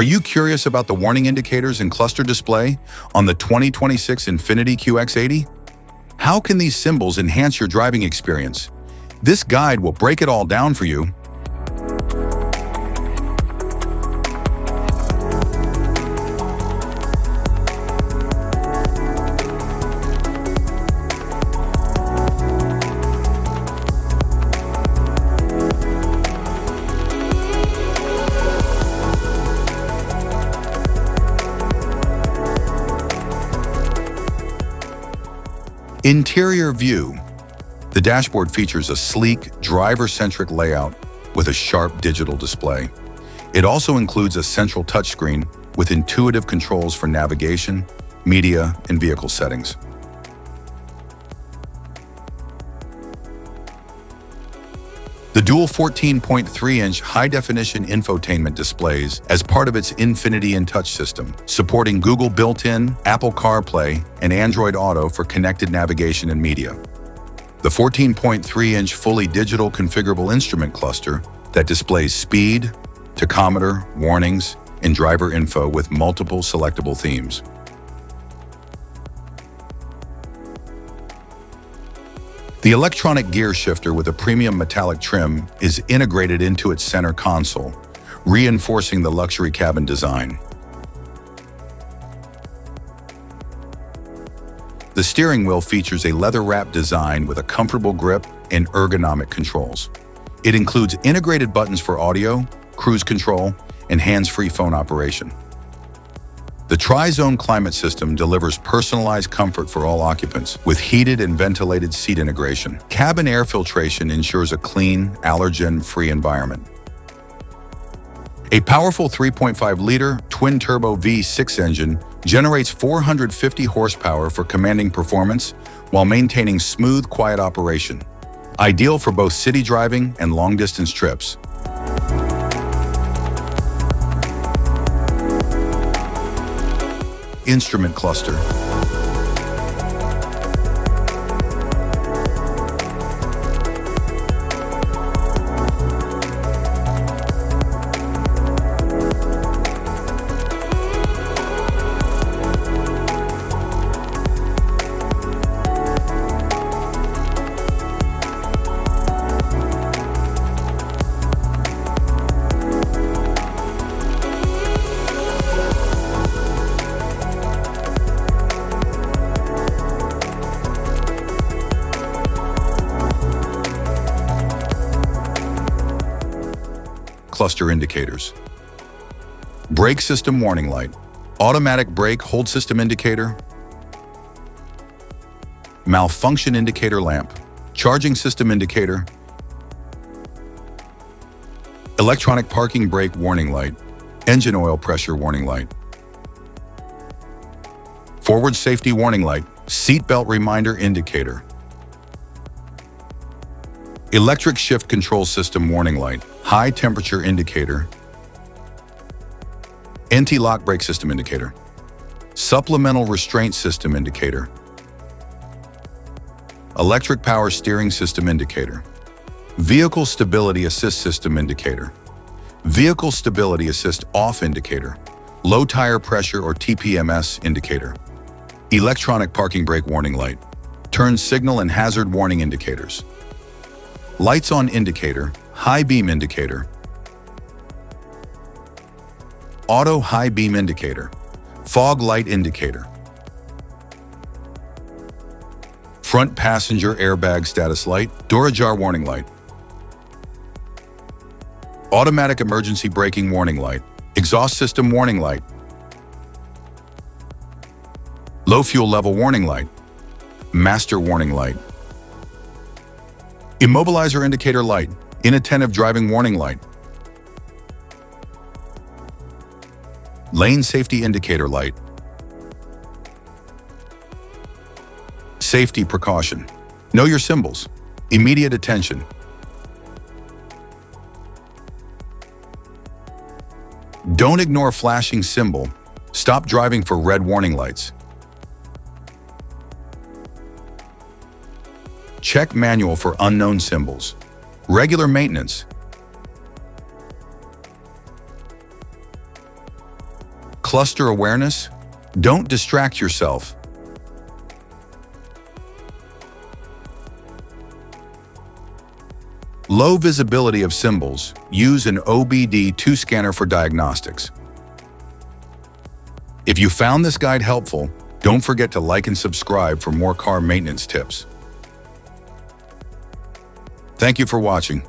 Are you curious about the warning indicators and cluster display on the 2026 Infiniti QX80? How can these symbols enhance your driving experience? This guide will break it all down for you. Interior view. The dashboard features a sleek, driver-centric layout with a sharp digital display. It also includes a central touchscreen with intuitive controls for navigation, media, and vehicle settings. The dual 14.3-inch high-definition infotainment displays as part of its Infiniti InTouch system, supporting Google built-in, Apple CarPlay, and Android Auto for connected navigation and media. The 14.3-inch fully digital configurable instrument cluster that displays speed, tachometer, warnings, and driver info with multiple selectable themes. The electronic gear shifter with a premium metallic trim is integrated into its center console, reinforcing the luxury cabin design. The steering wheel features a leather-wrapped design with a comfortable grip and ergonomic controls. It includes integrated buttons for audio, cruise control, and hands-free phone operation. The Tri-Zone climate system delivers personalized comfort for all occupants with heated and ventilated seat integration. Cabin air filtration ensures a clean, allergen-free environment. A powerful 3.5-liter twin-turbo V6 engine generates 450 horsepower for commanding performance while maintaining smooth, quiet operation. Ideal for both city driving and long-distance trips. Instrument cluster. Cluster indicators. Brake system warning light. Automatic brake hold system indicator. Malfunction indicator lamp. Charging system indicator. Electronic parking brake warning light. Engine oil pressure warning light. Forward safety warning light. Seatbelt reminder indicator. Electric shift control system warning light. High temperature indicator. Anti-lock brake system indicator. Supplemental restraint system indicator. Electric power steering system indicator. Vehicle stability assist system indicator. Vehicle stability assist off indicator. Low tire pressure or TPMS indicator. Electronic parking brake warning light. Turn signal and hazard warning indicators. Lights on indicator. High beam indicator. Auto high beam indicator. Fog light indicator. Front passenger airbag status light. Door ajar warning light. Automatic emergency braking warning light. Exhaust system warning light. Low fuel level warning light. Master warning light. Immobilizer indicator light. Inattentive driving warning light. Lane safety indicator light. Safety precaution. Know your symbols. Immediate attention. Don't ignore flashing symbol. Stop driving for red warning lights. Check manual for unknown symbols. Regular maintenance. Cluster awareness? Don't distract yourself. Low visibility of symbols. Use an OBD2 scanner for diagnostics. If you found this guide helpful, don't forget to like and subscribe for more car maintenance tips. Thank you for watching.